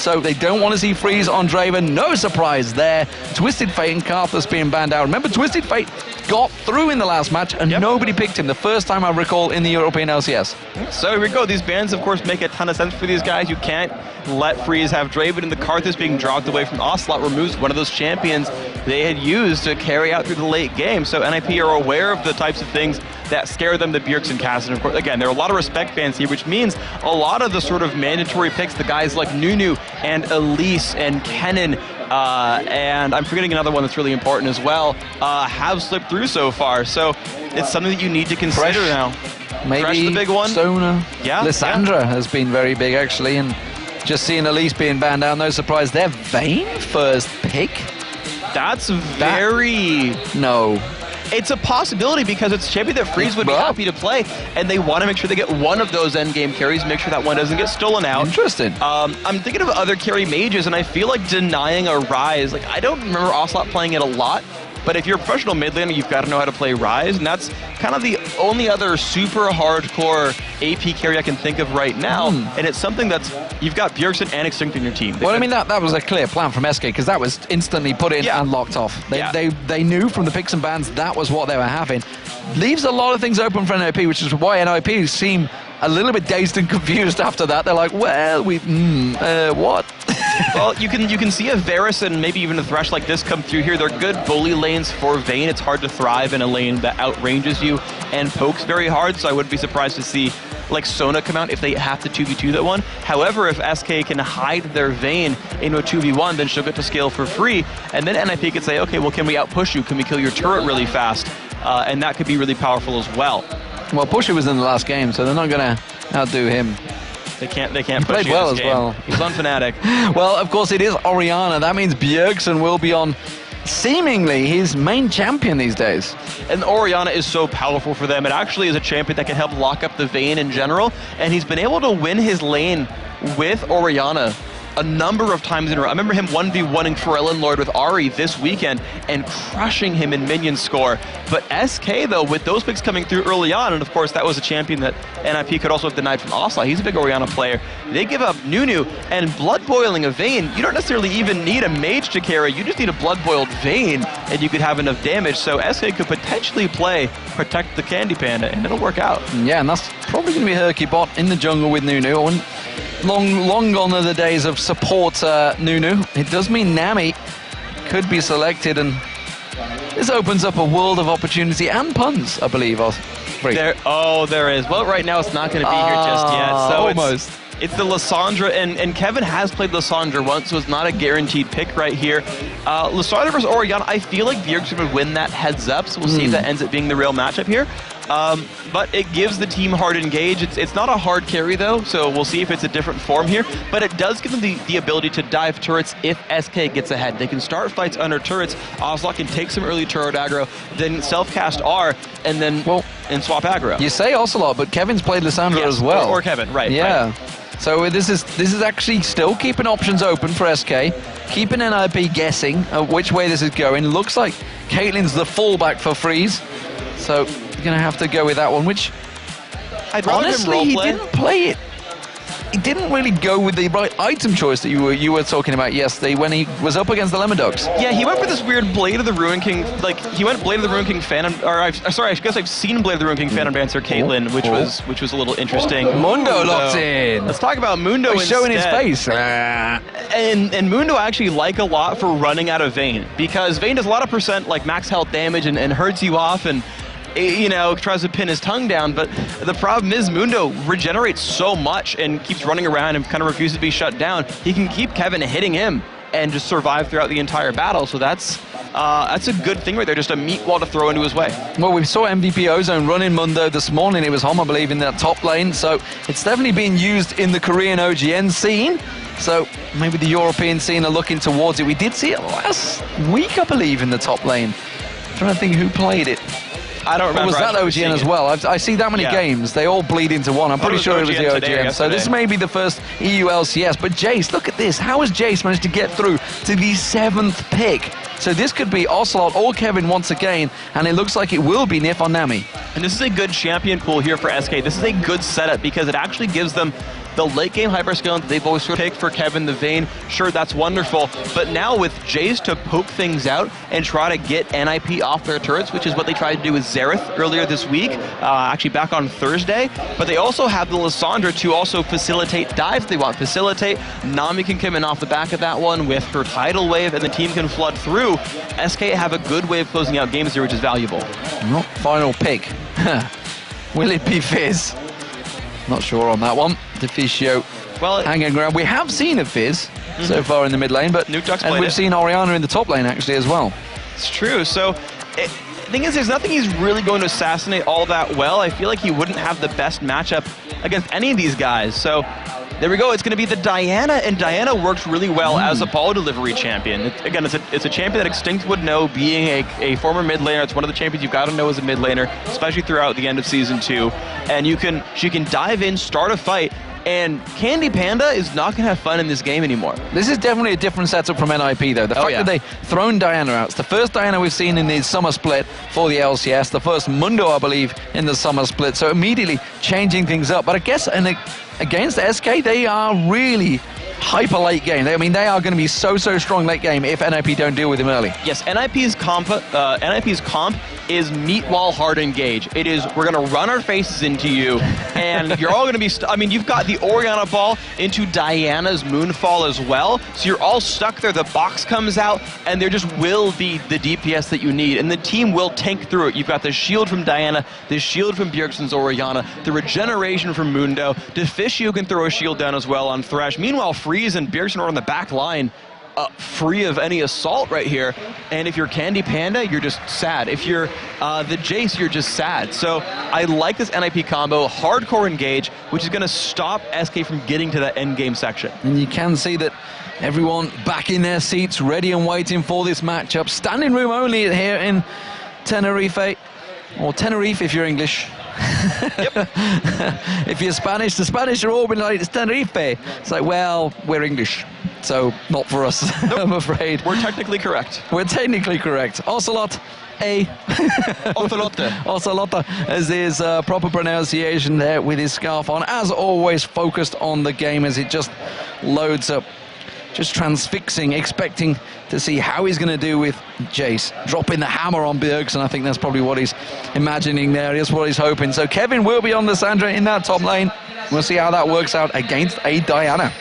so they don't want to see Freeze on Draven. No surprise there. Twisted Fate and Karthus being banned out. Remember, Twisted Fate got through in the last match, and nobody picked him. The first time I recall in the European LCS. So here we go. These bans, of course, make a ton of sense for these guys. You can't let Freeze have Draven, and the Karthus being dropped away from Ocelot removes one of those champions they had used to carry out through the late game. So NiP are aware of the types of things that scare them, the Bjergsen and Cassidy. Of course, again, there are a lot of respect bans here, which means a lot of the sort of mandatory picks, the guys like Nunu and Elise and Kennen, and I'm forgetting another one that's really important as well, have slipped through so far. So it's something that you need to consider now. Maybe Fresh, the big one. Sona. Yeah. Lissandra has been very big, actually, and just seeing Elise being banned out, no surprise there. Vayne first pick? That's very... No. It's a possibility because it's a champion that Freeze would be happy to play, and they want to make sure they get one of those endgame carries, make sure that one doesn't get stolen out. Interesting. I'm thinking of other carry mages, and I feel like denying a Rise. Like, I don't remember Ocelot playing it a lot, but if you're a professional mid laner, you've got to know how to play Rise, and that's kind of the only other super hardcore AP carry I can think of right now, and it's something that's, you've got Bjergsen and Extinct in your team. Well, I mean, that was a clear plan from SK, because that was instantly put in and locked off. They knew from the picks and bans that was what they were having. Leaves a lot of things open for NiP, which is why NiP seem a little bit dazed and confused after that. They're like, well, what? Well, you can see a Varus and maybe even a Thresh like this come through here. They're good bully lanes for Vayne. It's hard to thrive in a lane that outranges you and pokes very hard, so I wouldn't be surprised to see like Sona come out if they have to 2v2 that one. However, if SK can hide their Vayne into a 2v1, then she'll get to scale for free, and then NiP could say, okay, well, can we outpush you? Can we kill your turret really fast? And that could be really powerful as well. Well, Pusher was in the last game, so they're not going to outdo him. They can't He push played you well this as game. well. He's on Fnatic. Well, of course, it is Orianna. That means Bjergsen will be on seemingly his main champion these days. And Orianna is so powerful for them. It actually is a champion that can help lock up the Vayne in general, and he's been able to win his lane with Orianna a number of times in a row. I remember him 1v1ing Krillin Lord with Ahri this weekend and crushing him in minion score. But SK, though, with those picks coming through early on, and of course that was a champion that NiP could also have denied from Ocelot. He's a big Orianna player. They give up Nunu and blood boiling a Vayne. You don't necessarily even need a mage to carry. You just need a blood boiled Vayne, and you could have enough damage. So SK could potentially play Protect the Candy Panda, and it'll work out. Yeah, and that's probably going to be Herky bot in the jungle with Nunu. Long gone are the days of support Nunu. It does mean Nami could be selected, and this opens up a world of opportunity and puns, I believe. There is. Well, right now it's not going to be here just yet. So almost. It's the Lissandra, and Kevin has played Lissandra once, so it's not a guaranteed pick right here. Lissandra versus Orianna, I feel like Bjergsen would win that heads up, so we'll see if that ends up being the real matchup here. But it gives the team hard engage. It's not a hard carry though, so we'll see if it's a different form here. But it does give them the ability to dive turrets if SK gets ahead. They can start fights under turrets. Ocelot can take some early turret aggro, then self-cast R, and then and swap aggro. You say Ocelot, but Kevin's played Lissandra as well. Or Kevin, right. Yeah. Right. So this is actually still keeping options open for SK, keeping NiP guessing which way this is going. Looks like Caitlyn's the fallback for Freeze, so you're going to have to go with that one, which honestly he didn't play it. He didn't really go with the right item choice that you were talking about yesterday when he was up against the Lemon Dogs. Yeah, he went for this weird Blade of the Ruin King, like he went Blade of the Ruin King Phantom, I guess I've seen Blade of the Ruin King Phantom Dancer Caitlyn, which was a little interesting. Mundo locked in. Let's talk about Mundo instead. Showing his face. And Mundo I actually like a lot for running out of Vayne, because Vayne does a lot of percent like max health damage and hurts you off, and tries to pin his tongue down, but the problem is Mundo regenerates so much and keeps running around and kind of refuses to be shut down. He can keep Kevin hitting him and just survive throughout the entire battle, so that's a good thing right there, just a meat wall to throw into his way. Well, we saw MVP Ozone running Mundo this morning. It was Hom, I believe, in that top lane, so it's definitely being used in the Korean OGN scene. So maybe the European scene are looking towards it. We did see it last week, I believe, in the top lane. I'm trying to think who played it. I don't remember. Or was that OGN as well? I see that many games. They all bleed into one. I'm pretty sure it was the OGN. So this may be the first EU LCS. But Jace, look at this. How has Jace managed to get through to the 7th pick? So this could be Ocelot or Kevin once again, and it looks like it will be NiP on Nami. And this is a good champion pool here for SK. This is a good setup because it actually gives them The late game hyperskill that they've always sort of picked for Kevin the Vayne, sure, that's wonderful. But now with Jace to poke things out and try to get NiP off their turrets, which is what they tried to do with Xerath earlier this week, actually back on Thursday. But they also have the Lissandra to also facilitate dives they want. Facilitate, Nami can come in off the back of that one with her tidal wave, and the team can flood through. SK have a good way of closing out games here, which is valuable. Not final pick. Will it be Fizz? Not sure on that one. Deficio hanging around. We have seen a Fizz so far in the mid lane, but and we've seen Orianna in the top lane actually as well. It's true. So the thing is, there's nothing he's really going to assassinate all that well. I feel like he wouldn't have the best matchup against any of these guys. So there we go. It's going to be the Diana, and Diana works really well as a ball delivery champion. It's a champion that Extinct would know, being a former mid laner. It's one of the champions you've got to know as a mid laner, especially throughout the end of Season 2. And she can dive in, start a fight, and Candy Panda is not going to have fun in this game anymore. This is definitely a different setup from NiP, though. The fact that they've thrown Diana out. It's the first Diana we've seen in the summer split for the LCS. The first Mundo, I believe, in the summer split. So immediately changing things up. But I guess against SK, they are really hyper late game. I mean, they are going to be so strong late game if NiP don't deal with him early. Yes, NiP's comp is meet while hard engage. It is, we're going to run our faces into you, and you're all going to be, I mean, you've got the Orianna ball into Diana's Moonfall as well, so you're all stuck there. The box comes out, and there just will be the DPS that you need, and the team will tank through it. You've got the shield from Diana, the shield from Bjergsen's Orianna, the regeneration from Mundo. Deficio can throw a shield down as well on Thresh. Meanwhile, Freeze and Bjergsen are on the back line, free of any assault right here. And if you're Candy Panda, you're just sad. If you're the Jace, you're just sad. So I like this NiP combo, hardcore engage, which is going to stop SK from getting to that end game section. And you can see that everyone back in their seats, ready and waiting for this matchup. Standing room only here in Tenerife, or Tenerife if you're English. Yep. If you're Spanish, the Spanish are all been like, it's Tenerife. It's like, well, we're English, so not for us. Nope. I'm afraid. We're technically correct. We're technically correct. Ocelot, Ocelotta, as his proper pronunciation there, with his scarf on, as always focused on the game as it just loads up. Just transfixing, expecting to see how he's going to do with Jace. Dropping the hammer on Bjergsen, I think that's probably what he's imagining there. That's what he's hoping. So Kevin will be on the Sandra in that top lane. We'll see how that works out against a Diana.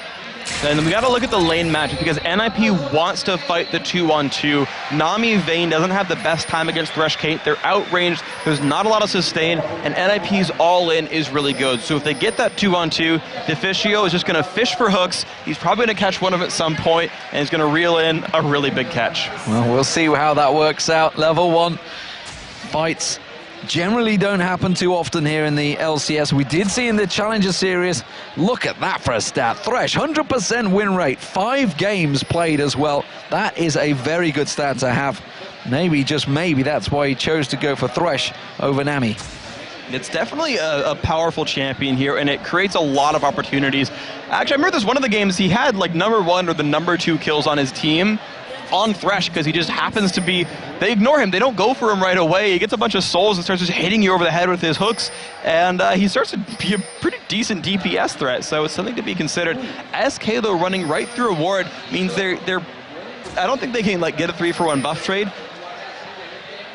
And we got to look at the lane matchup because NiP wants to fight the 2-on-2. Nami Vayne doesn't have the best time against Thresh Kate. They're outranged. There's not a lot of sustain, and NiP's all-in is really good. So if they get that 2-on-2, Deficio is just going to fish for hooks. He's probably going to catch one of them at some point, and he's going to reel in a really big catch. Well, we'll see how that works out. Level 1 fights generally don't happen too often here in the LCS. We did see in the Challenger Series, look at that for a stat. Thresh, 100% win rate, 5 games played as well. That is a very good stat to have. Maybe, just maybe, that's why he chose to go for Thresh over Nami. It's definitely a powerful champion here, and it creates a lot of opportunities. Actually, I remember this one of the games, he had like #1 or the #2 kills on his team on Thresh because he just happens to be, they ignore him, they don't go for him right away. He gets a bunch of souls and starts just hitting you over the head with his hooks, and he starts to be a pretty decent DPS threat, so it's something to be considered. SK though running right through a ward means they're I don't think they can like get a 3-for-1 buff trade.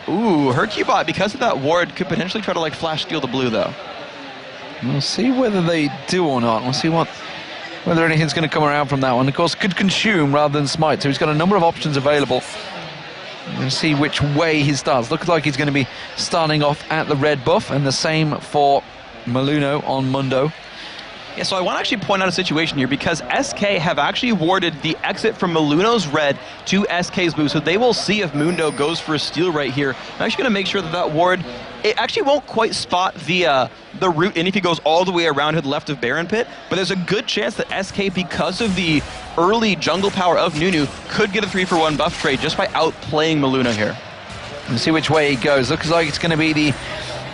Ooh, Hercubot, because of that ward, could potentially try to like flash steal the blue though. We'll see whether they do or not. We'll see whether anything's going to come around from that one. Of course, could consume rather than smite, so he's got a number of options available. We'll see which way he starts. Looks like he's going to be starting off at the red buff, and the same for Maluno on Mundo. Yeah, so I want to actually point out a situation here because SK have actually warded the exit from Maluno's red to SK's blue, so they will see if Mundo goes for a steal right here. I'm actually going to make sure that that ward, it actually won't quite spot the route in if he goes all the way around to the left of Baron Pit, but there's a good chance that SK, because of the early jungle power of Nunu, could get a 3-for-1 buff trade just by outplaying Maluno here. We'll see which way he goes. Looks like it's going to be the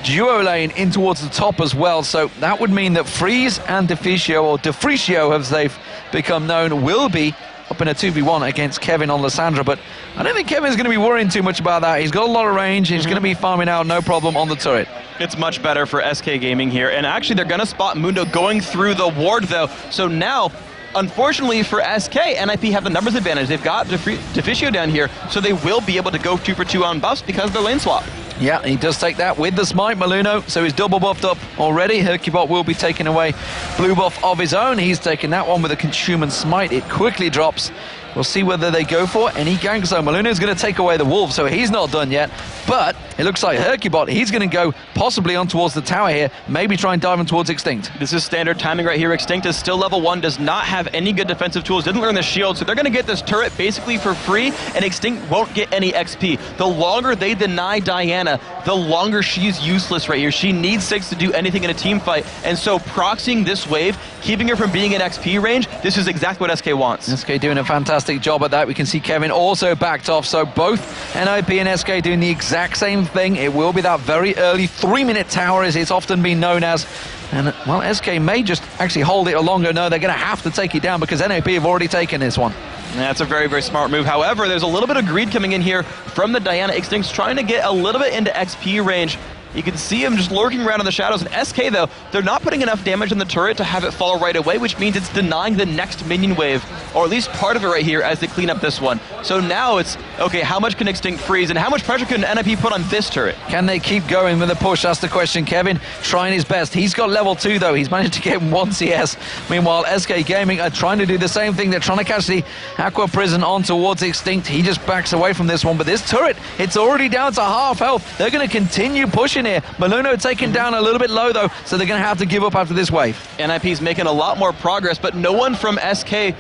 duo lane in towards the top as well, so that would mean that Freeze and Deficio, or Defricio as they've become known, will be up in a 2v1 against Kevin on Lysandra, but I don't think Kevin's going to be worrying too much about that. He's got a lot of range. He's going to be farming out, no problem, on the turret. It's much better for SK Gaming here, and actually they're going to spot Mundo going through the ward, though. So now, unfortunately for SK, NiP have the numbers advantage. They've got Deficio down here, so they will be able to go 2 for 2 on buffs because of their lane swap. Yeah, he does take that with the smite, Maluno, so he's double buffed up already. Hercubot will be taking away blue buff of his own. He's taking that one with a Consumer Smite. It quickly drops. We'll see whether they go for any ganks, though. Maluno's going to take away the wolf, so he's not done yet. But it looks like Hercubot, he's going to go possibly on towards the tower here, maybe try and dive in towards Extinct. This is standard timing right here. Extinct is still level 1, does not have any good defensive tools, didn't learn the shield, so they're going to get this turret basically for free, and Extinct won't get any XP. The longer they deny Diana, the longer she's useless right here. She needs 6 to do anything in a team fight, and so proxying this wave, keeping her from being in XP range, this is exactly what SK wants. SK doing a fantastic job at that. We can see Kevin also backed off, so both NiP and SK doing the exact same thing. It will be that very early 3-minute tower, as it's often been known as. And, well, SK may just actually hold it longer. No, they're going to have to take it down because NiP have already taken this one. That's a very, very smart move. However, there's a little bit of greed coming in here from the Diana. Extinct's trying to get a little bit into XP range. You can see him just lurking around in the shadows. And SK, though, they're not putting enough damage on the turret to have it fall right away, which means it's denying the next minion wave, or at least part of it right here as they clean up this one. So now it's, okay, how much can Extinct freeze, and how much pressure can NiP put on this turret? Can they keep going with the push? That's the question. Kevin trying his best. He's got level 2, though. He's managed to get 1 CS. Meanwhile, SK Gaming are trying to do the same thing. They're trying to catch the Aqua Prison on towards Extinct. He just backs away from this one, but this turret, it's already down to half health. They're going to continue pushing here. Maluno taken down a little bit low, though, so they're going to have to give up after this wave. NiP's making a lot more progress, but no one from SK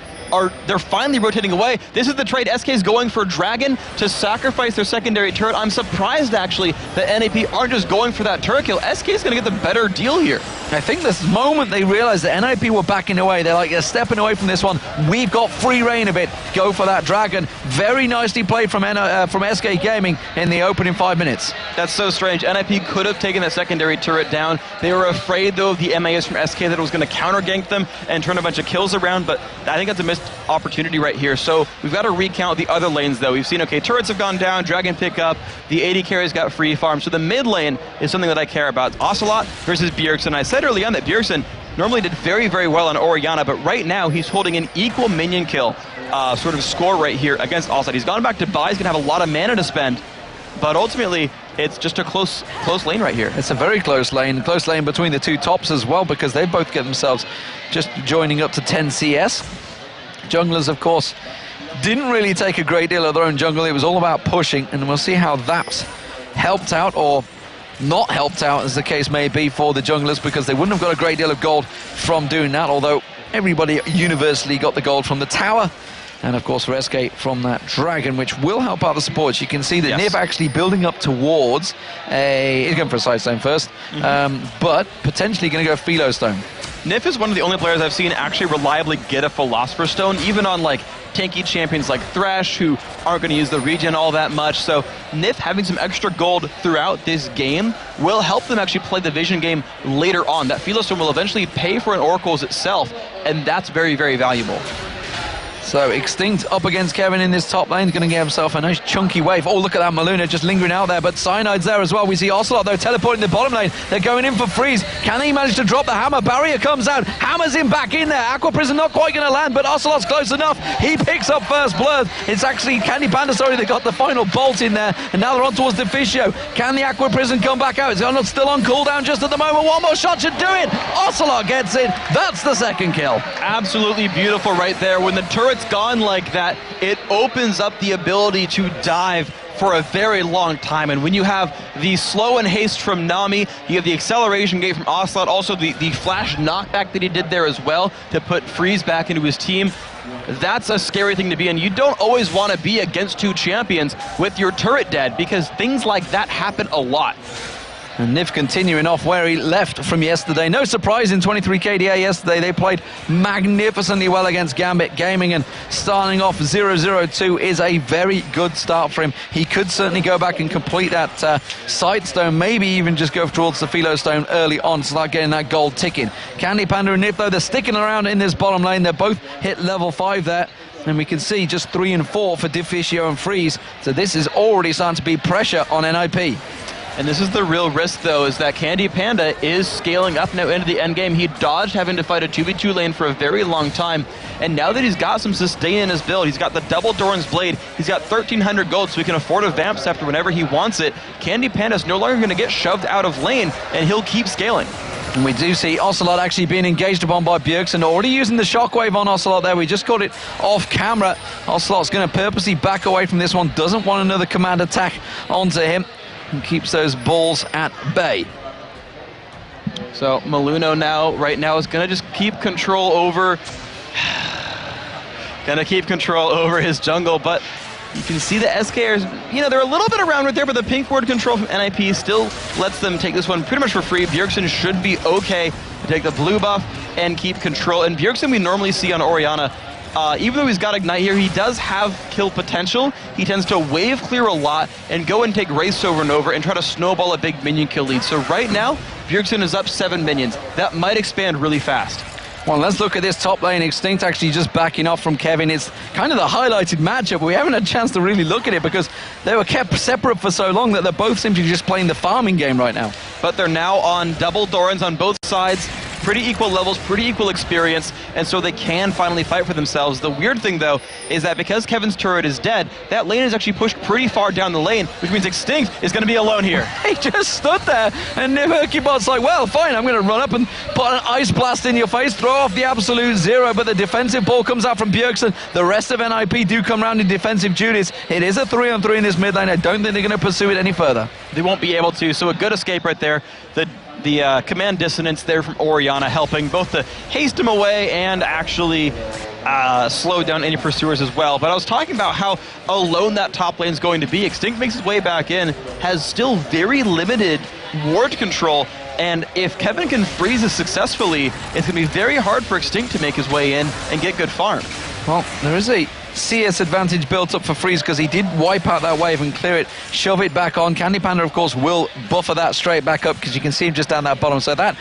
they're finally rotating away. This is the trade. SK's going for Dragon to sacrifice their secondary turret. I'm surprised, actually, that NiP aren't just going for that turret kill. SK's going to get the better deal here. I think this moment they realized that NiP were backing away. They're like, they're stepping away from this one. We've got free reign of it. Go for that Dragon. Very nicely played from SK Gaming in the opening 5 minutes. That's so strange. NiP could have taken that secondary turret down. They were afraid, though, of the MAS from SK that it was going to counter-gank them and turn a bunch of kills around, but I think that's a missed opportunity right here. So we've got to recount the other lanes, though. We've seen, okay, turrets have gone down, Dragon pick up, the AD carries got free farm. So the mid lane is something that I care about. Ocelot versus Bjergsen. I said early on that Bjergsen normally did very, very well on Orianna, but right now he's holding an equal minion kill sort of score right here against Ocelot. He's gone back to buy, he's going to have a lot of mana to spend, but ultimately it's just a close lane right here. It's a very close lane between the two tops as well, because they both get themselves just joining up to 10 CS. Junglers, of course, didn't really take a great deal of their own jungle. It was all about pushing, and we'll see how that's helped out or not helped out, as the case may be, for the junglers, because they wouldn't have got a great deal of gold from doing that, although everybody universally got the gold from the tower. And of course for SK from that Dragon, which will help out the supports. You can see that NiP actually building up towards he's going for a side stone first, but potentially going to go Philo Stone. NiP is one of the only players I've seen actually reliably get a Philosopher's Stone, even on like tanky champions like Thresh, who aren't going to use the regen all that much. So NiP having some extra gold throughout this game will help them actually play the Vision game later on. That Philo Stone will eventually pay for an Oracle's itself, and that's very, very valuable. So Extinct up against Kevin in this top lane, going to get himself a nice chunky wave. Oh, look at that Maluna just lingering out there, but Cyanide's there as well. We see Ocelot, though, teleporting the bottom lane. They're going in for freeze. Can he manage to drop the hammer? Barrier comes out. Hammer's in back in there. Aqua Prison not quite going to land, but Ocelot's close enough. He picks up first blood. It's actually Candy Panda, sorry, they got the final bolt in there, and now they're on towards Deficio. Can the Aqua Prison come back out? It's still on cooldown just at the moment. One more shot should do it. Ocelot gets it. That's the second kill. Absolutely beautiful right there. When the turret's gone like that, it opens up the ability to dive for a very long time. And when you have the slow and haste from Nami, you have the acceleration gate from Ocelot, also the flash knockback that he did there as well to put Freeze back into his team. That's a scary thing to be in. You don't always want to be against two champions with your turret dead, because things like that happen a lot. And NiP continuing off where he left from yesterday. No surprise in 23 KDA yesterday. They played magnificently well against Gambit Gaming, and starting off 0-0-2 is a very good start for him. He could certainly go back and complete that side stone, maybe even just go towards the Philo Stone early on, start getting that gold ticking. Candy Panda and NiP, though, they're sticking around in this bottom lane. They're both hit level 5 there. And we can see just 3 and 4 for Deficio and Freeze. So this is already starting to be pressure on NiP. And this is the real risk, though, is that Candy Panda is scaling up now into the end game. He dodged having to fight a 2v2 lane for a very long time. And now that he's got some sustain in his build, he's got the double Doran's Blade, he's got 1,300 gold, so he can afford a Vamp Scepter whenever he wants it. Candy Panda's no longer going to get shoved out of lane, and he'll keep scaling. And we do see Ocelot actually being engaged upon by Bjergsen, already using the shockwave on Ocelot there. We just got it off camera. Ocelot's going to purposely back away from this one, doesn't want another command attack onto him, and keeps those balls at bay. So Maluno now, right now, is going to just keep control over his jungle, but you can see the SKers, they're a little bit around right there, but the pink ward control from NiP still lets them take this one pretty much for free. Bjergsen should be okay to take the blue buff and keep control. And Bjergsen we normally see on Orianna, even though he's got Ignite here, he does have kill potential. He tends to wave clear a lot and go and take Wraiths over and over and try to snowball a big minion kill lead. So right now, Bjergsen is up 7 minions. That might expand really fast. Well, let's look at this top lane. Extinct actually just backing off from Kevin. It's kind of the highlighted matchup. We haven't had a chance to really look at it because they were kept separate for so long that they're both simply just playing the farming game right now. But they're now on double Dorans on both sides. Pretty equal levels, pretty equal experience, and so they can finally fight for themselves. The weird thing, though, is that because Kevin's turret is dead, that lane is actually pushed pretty far down the lane, which means Extinct is going to be alone here. He just stood there, and Hercubot's like, well, fine, I'm going to run up and put an Ice Blast in your face, throw off the absolute zero, but the defensive ball comes out from Bjergsen. The rest of NiP do come around in defensive duties. It is a 3-on-3 in this mid lane. I don't think they're going to pursue it any further. They won't be able to, so a good escape right there. The command dissonance there from Orianna helping both to haste him away and actually slow down any pursuers as well. But I was talking about how alone that top lane is going to be. Extinct makes his way back in, has still very limited ward control, and if Kevin can freeze this successfully, it's going to be very hard for Extinct to make his way in and get good farm. Well, there is a CS advantage built up for Freeze because he did wipe out that wave and clear it, shove it back on. Candy Panda, of course, will buffer that straight back up because you can see him just down that bottom. So that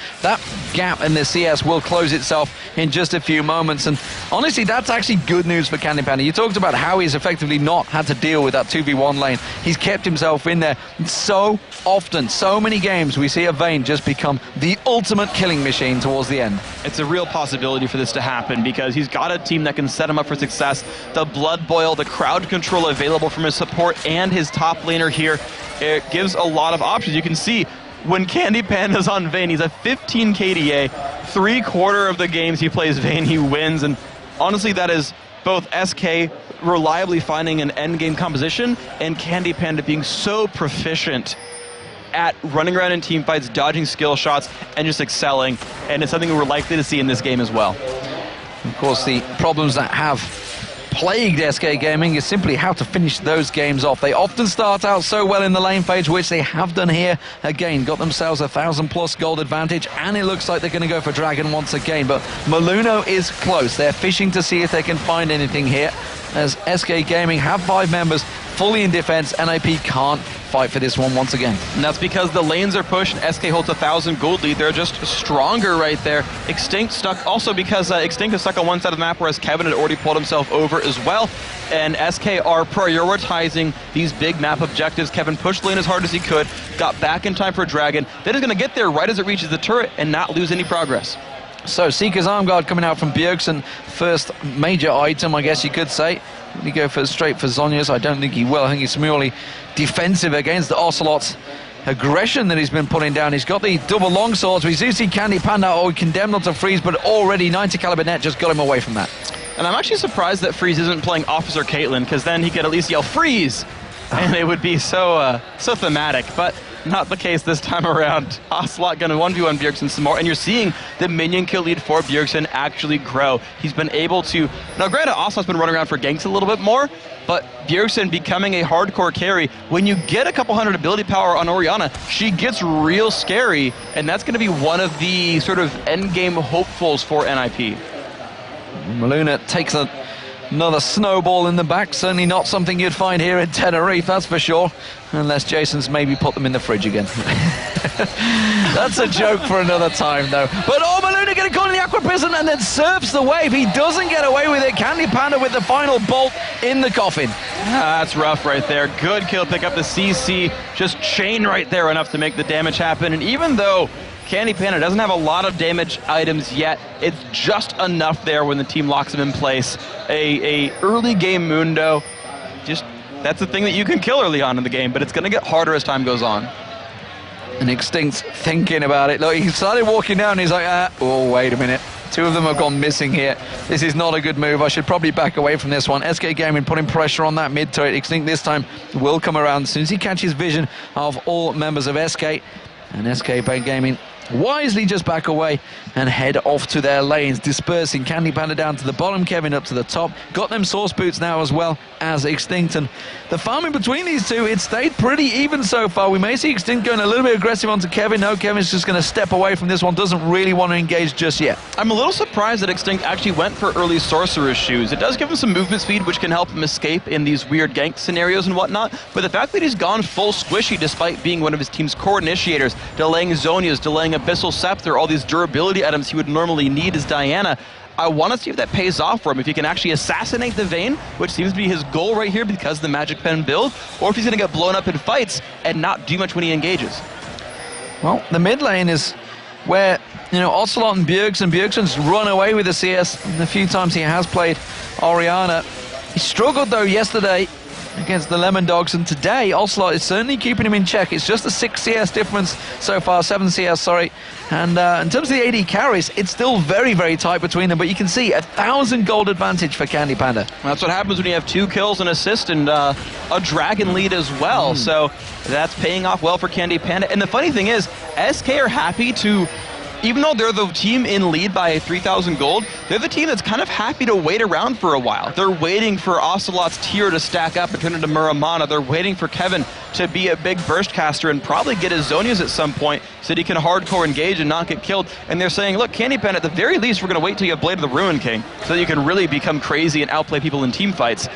gap in the CS will close itself in just a few moments. And honestly, that's actually good news for Candy Panda. You talked about how he's effectively not had to deal with that 2v1 lane. He's kept himself in there so often. So many games we see a Vayne just become the ultimate killing machine towards the end. It's a real possibility for this to happen because he's got a team that can set him up for success. The Blood Boil, the crowd control available from his support and his top laner here, it gives a lot of options. You can see when Candy Panda's on Vayne, he's a 15 KDA. 3/4 of the games he plays Vayne, he wins. And honestly, that is both SK reliably finding an endgame composition and Candy Panda being so proficient at running around in team fights, dodging skill shots, and just excelling. And it's something we're likely to see in this game as well. Of course, the problems that have plagued SK Gaming is simply how to finish those games off. They often start out so well in the lane phase, which they have done here. Again, got themselves 1,000+ gold advantage, and it looks like they're going to go for Dragon once again. But Maluno is close. They're fishing to see if they can find anything here, as SK Gaming have 5 members fully in defense. NiP can't fight for this one once again. And that's because the lanes are pushed. SK holds 1,000 gold lead. They're just stronger right there. Extinct stuck also because Extinct is stuck on one side of the map, whereas Kevin had already pulled himself over as well. And SK are prioritizing these big map objectives. Kevin pushed lane as hard as he could, got back in time for Dragon. Then he's going to get there right as it reaches the turret and not lose any progress. So Seeker's Arm Guard coming out from Bjergsen. First major item, I guess you could say. Will he go straight for Zhonya's? I don't think he will. I think he's merely defensive against the Ocelot's aggression that he's been putting down. He's got the double long swords. We do see Candy Panda condemned not to freeze, but already 90 caliber net just got him away from that. And I'm actually surprised that Freeze isn't playing Officer Caitlyn, because then he could at least yell freeze, and it would be so thematic. But not the case this time around. Ocelot going to 1v1 Bjergsen some more, and you're seeing the minion kill lead for Bjergsen actually grow. He's been able to... Now, granted, Ocelot's been running around for ganks a little bit more, but Bjergsen becoming a hardcore carry, when you get a couple hundred ability power on Orianna, she gets real scary, and that's going to be one of the sort of endgame hopefuls for NiP. Maluna takes a Another snowball in the back. Certainly not something you'd find here in Tenerife, that's for sure. Unless Jason's maybe put them in the fridge again. That's a joke for another time, though. But Maluna getting caught in the Aqua Prison and then surfs the wave. He doesn't get away with it. Candy Panda with the final bolt in the coffin. That's rough right there. Good kill, pick up the CC. Just chain right there enough to make the damage happen. And even though Candy Panda doesn't have a lot of damage items yet, it's just enough there when the team locks him in place. A early game Mundo, just that's the thing that you can kill early on in the game, but it's going to get harder as time goes on. And Extinct's thinking about it. Look, he started walking down, he's like, oh, wait a minute. Two of them have gone missing here. This is not a good move. I should probably back away from this one. SK Gaming putting pressure on that mid turret. Extinct this time will come around as soon as he catches vision of all members of SK. And SK Gaming wisely just back away and head off to their lanes, dispersing Candy Panda down to the bottom, Kevin up to the top. Got them source boots now as well as Extinct, and the farming between these two, it stayed pretty even so far. We may see Extinct going a little bit aggressive onto Kevin. No, Kevin's just going to step away from this one, doesn't really want to engage just yet. I'm a little surprised that Extinct actually went for early Sorcerer's Shoes. It does give him some movement speed, which can help him escape in these weird gank scenarios and whatnot, but the fact that he's gone full squishy despite being one of his team's core initiators, delaying Zonias, delaying Abyssal Scepter, all these durability items he would normally need as Diana. I want to see if that pays off for him, if he can actually assassinate the Vayne, which seems to be his goal right here because of the Magic Pen build, or if he's going to get blown up in fights and not do much when he engages. Well, the mid lane is where, you know, Ocelot and Bjergsen's run away with the CS the few times he has played Orianna. He struggled, though, yesterday against the Lemon Dogs, and today Ocelot is certainly keeping him in check. It's just a 6 CS difference so far, 7 CS, sorry. And in terms of the AD carries, it's still very, very tight between them, but you can see 1,000 gold advantage for Candy Panda. That's what happens when you have 2 kills, an assist, and a dragon lead as well. So that's paying off well for Candy Panda. And the funny thing is, SK are happy to, even though they're the team in lead by 3,000 gold, they're the team that's kind of happy to wait around for a while. They're waiting for Ocelot's tier to stack up and turn into Muramana. They're waiting for Kevin to be a big burst caster and probably get his Zonias at some point so that he can hardcore engage and not get killed. And they're saying, look, Candy Pen, at the very least, we're going to wait till you have Blade of the Ruin King so that you can really become crazy and outplay people in team fights.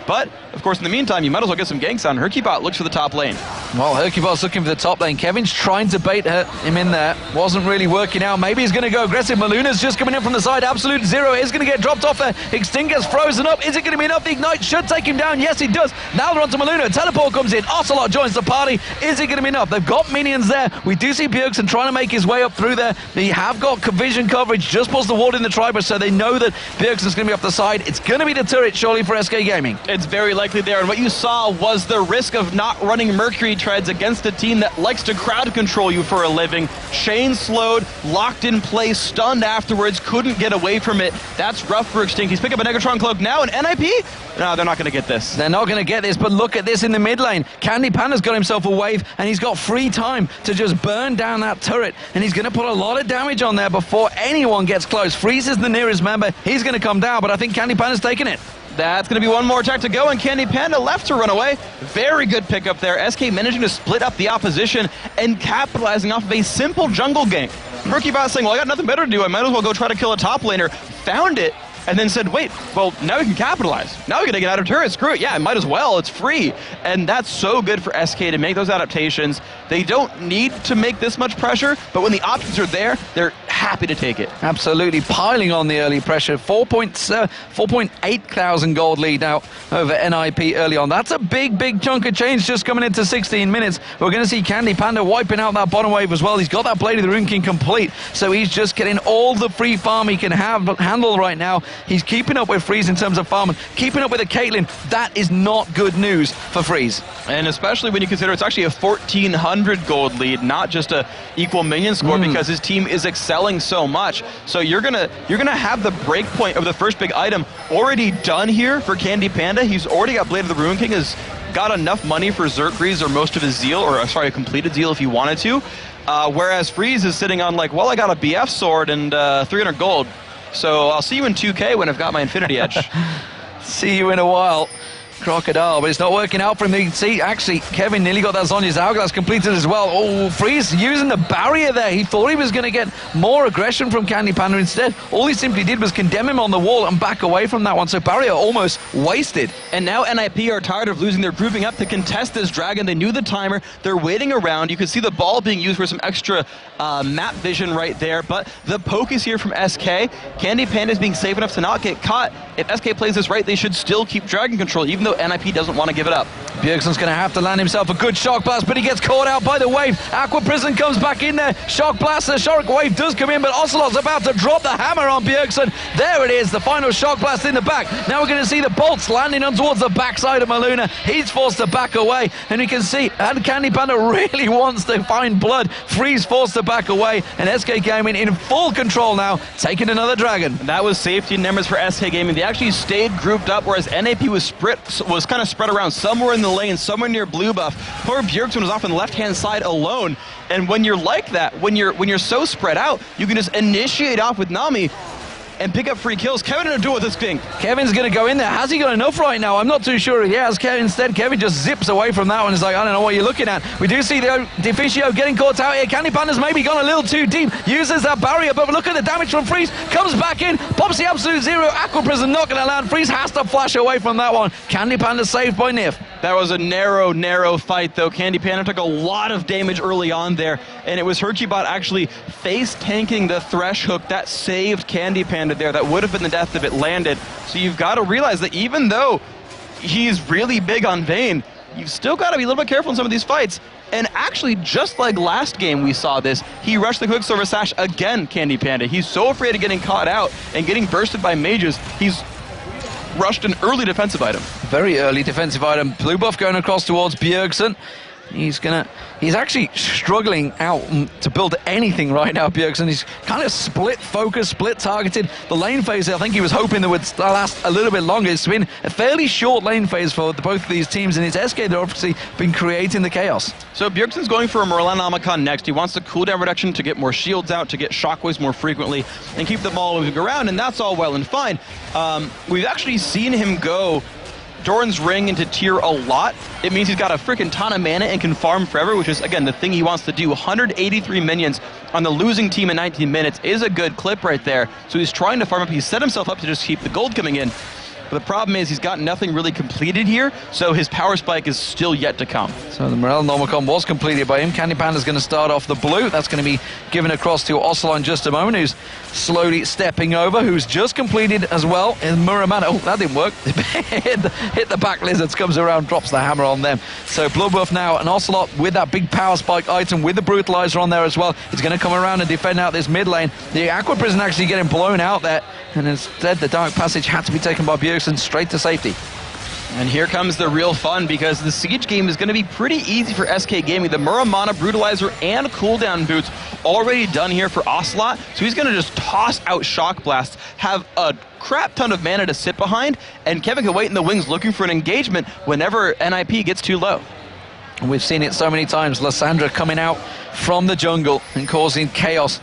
But, of course, in the meantime, you might as well get some ganks on. Hercubot looks for the top lane. Well, Hercubot's looking for the top lane. Kevin's trying to bait him in there. Wasn't really working out. Maybe he's going to go aggressive. Maluna's just coming in from the side. Absolute Zero is going to get dropped off there. Extinct gets frozen up. Is it going to be enough? The Ignite should take him down. Yes, it does. Now they're onto Maluna. Teleport comes in. Ocelot joins the party. Is it going to be enough? They've got minions there. We do see Bjergsen trying to make his way up through there. They have got vision coverage just past the ward in the Triber, so they know that Bjergsen's going to be off the side. It's going to be the turret, surely, for SK Gaming. It's very likely there. And what you saw was the risk of not running Mercury Treads against a team that likes to crowd control you for a living. Chain slowed, locked in place, stunned afterwards, couldn't get away from it. That's rough for Extinct. He's picking up a Negatron Cloak now, and NiP? No, they're not going to get this. They're not going to get this, but look at this in the mid lane. Candy Panda's got himself a wave, and he's got free time to just burn down that turret, and he's going to put a lot of damage on there before anyone gets close. Freeze is the nearest member. He's going to come down, but I think Candy Panda's taking it. That's going to be one more attack to go, and Candy Panda left to run away. Very good pickup there. SK managing to split up the opposition and capitalizing off of a simple jungle gank. Hercubot saying, well, I got nothing better to do. I might as well go try to kill a top laner. Found it, and then said, wait, well, now we can capitalize. Now we're going to get out of turret. Screw it. Yeah, I might as well. It's free. And that's so good for SK to make those adaptations. They don't need to make this much pressure, but when the options are there, they're happy to take it. Absolutely piling on the early pressure. 4.8 thousand gold lead now over NiP early on. That's a big chunk of change just coming into 16 minutes. We're going to see Candy Panda wiping out that bottom wave as well. He's got that Blade of the Ruin King complete, so he's just getting all the free farm he can handle right now. He's keeping up with Freeze in terms of farming, keeping up with a Caitlyn. That is not good news for Freeze. And especially when you consider it's actually a 1,400 gold lead, not just a equal minion score, because his team is excelling so much. So you're gonna have the break point of the first big item already done here for Candy Panda. He's already got Blade of the Ruin King, has got enough money for Xerxes or most of his Zeal, or sorry, a completed Zeal if he wanted to. Whereas Freeze is sitting on like, well, I got a BF sword and 300 gold. So I'll see you in 2K when I've got my Infinity Edge. See you in a while. Crocodile, but it's not working out for him. You can see, actually, Kevin nearly got that Zhonya's Hourglass completed as well. Oh, Freeze using the barrier there. He thought he was going to get more aggression from Candy Panda. Instead, all he simply did was condemn him on the wall and back away from that one. So barrier almost wasted. And now NiP are tired of losing. They're grouping up to contest this dragon. They knew the timer. They're waiting around. You can see the ball being used for some extra map vision right there. But the poke is here from SK. Candy Panda is being safe enough to not get caught. If SK plays this right, they should still keep dragon control, even though NiP doesn't want to give it up. Bjergsen's going to have to land himself a good shock blast, but he gets caught out by the wave. Aqua Prison comes back in there. Shock blast, the shock wave does come in, but Ocelot's about to drop the hammer on Bjergsen. There it is, the final shock blast in the back. Now we're going to see the bolts landing on towards the backside of Maluna. He's forced to back away, and we can see, and Candy Panda really wants to find blood. Freeze forced to back away, and SK Gaming in full control now, taking another dragon. That was safety numbers for SK Gaming. They actually stayed grouped up, whereas NiP was kind of spread around somewhere in the lane, somewhere near blue buff. Poor Bjergsen was off on the left-hand side alone. And when you're like that, when you're so spread out, you can just initiate off with Nami and pick up free kills. Kevin in a duel with this thing. Kevin's going to go in there. Has he got enough right now? I'm not too sure he has. Instead, Kevin just zips away from that one. He's like, I don't know what you're looking at. We do see the Deficio getting caught out here. Candy Panda's maybe gone a little too deep. Uses that barrier, but look at the damage from Freeze. Comes back in, pops the absolute zero. Aqua Prison not going to land. Freeze has to flash away from that one. Candy Panda saved by NiP. That was a narrow fight, though. Candy Panda took a lot of damage early on there, and it was Hercubot actually face-tanking the Thresh hook that saved Candy Panda there. That would have been the death if it landed. So you've got to realize that even though he's really big on Vayne, you've still got to be a little bit careful in some of these fights. And actually, just like last game we saw this, he rushed the Quicksilver Sash again, Candy Panda. He's so afraid of getting caught out and getting bursted by mages, he's rushed an early defensive item. Very early defensive item. Blue buff going across towards Bjergsen. He's actually struggling out to build anything right now, Bjergsen. He's kind of split focus, split targeted. The lane phase, I think he was hoping that would last a little bit longer. It's been a fairly short lane phase for both of these teams, and it's SK that obviously been creating the chaos. So Bjergsen's going for a Morellonomicon next. He wants the cooldown reduction to get more shields out, to get shockwaves more frequently, and keep the ball moving around, and that's all well and fine. We've actually seen him go Doran's Ring into tier a lot. It means he's got a freaking ton of mana and can farm forever, which is, again, the thing he wants to do. 183 minions on the losing team in 19 minutes is a good clip right there. So he's trying to farm up. He's set himself up to just keep the gold coming in. But the problem is he's got nothing really completed here, so his power spike is still yet to come. So the Morellonomicon was completed by him. Candy Panda's going to start off the blue. That's going to be given across to Ocelot in just a moment, who's slowly stepping over, who's just completed as well in Muramana. Oh, that didn't work. hit the back lizards, comes around, drops the hammer on them. So blue buff now, and Ocelot with that big power spike item with the brutalizer on there as well. He's going to come around and defend out this mid lane. The Aqua Prison actually getting blown out there, and instead the Dark Passage had to be taken by Bjergsen straight to safety. And here comes the real fun, because the Siege game is going to be pretty easy for SK Gaming. The Muramana Brutalizer and cooldown boots already done here for Ocelot, so he's going to just toss out Shock Blasts, have a crap ton of mana to sit behind, and Kevin can wait in the wings looking for an engagement whenever NiP gets too low. We've seen it so many times. Lysandra coming out from the jungle and causing chaos.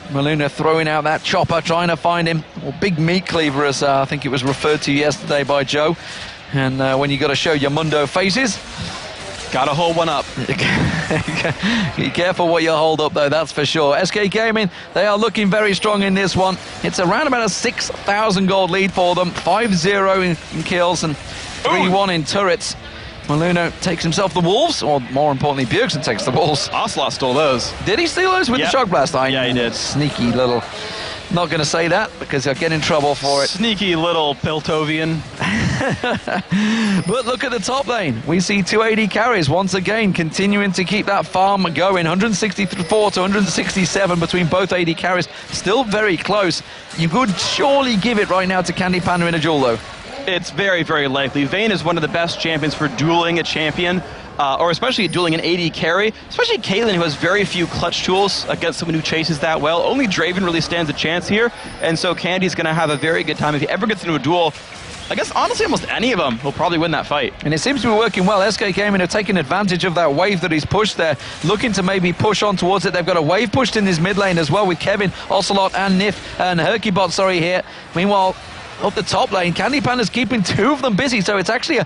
Maluna throwing out that chopper, trying to find him. Well, big meat cleaver, as I think it was referred to yesterday by Joe. And when you got to show your Mundo faces, gotta hold one up. Be careful what you hold up, though, that's for sure. SK Gaming, they are looking very strong in this one. It's around about a 6,000 gold lead for them. 5-0 in kills and 3-1 in turrets. Maluna takes himself the wolves, or more importantly, Bjergsen takes the wolves. Ocelot stole those. Did he steal those with the shock blast? Yeah, he did. Sneaky little. Not going to say that because he'll get in trouble for it. Sneaky little Piltovian. But look at the top lane. We see 280 carries once again continuing to keep that farm going. 164 to 167 between both AD carries. Still very close. You could surely give it right now to Candy Panda in a duel, though. It's very, very likely. Vayne is one of the best champions for dueling a champion, or especially dueling an AD carry, especially Caitlyn, who has very few clutch tools against someone who chases that well. Only Draven really stands a chance here, and so Candy's going to have a very good time. If he ever gets into a duel, I guess honestly almost any of them, he'll probably win that fight. And it seems to be working well. SK Gaming have taken advantage of that wave that he's pushed there, looking to maybe push on towards it. They've got a wave pushed in this mid lane as well with Kevin, Ocelot and NiP and Hercubot, here. Meanwhile, up the top lane. Candy Panda's keeping 2 of them busy, so it's actually a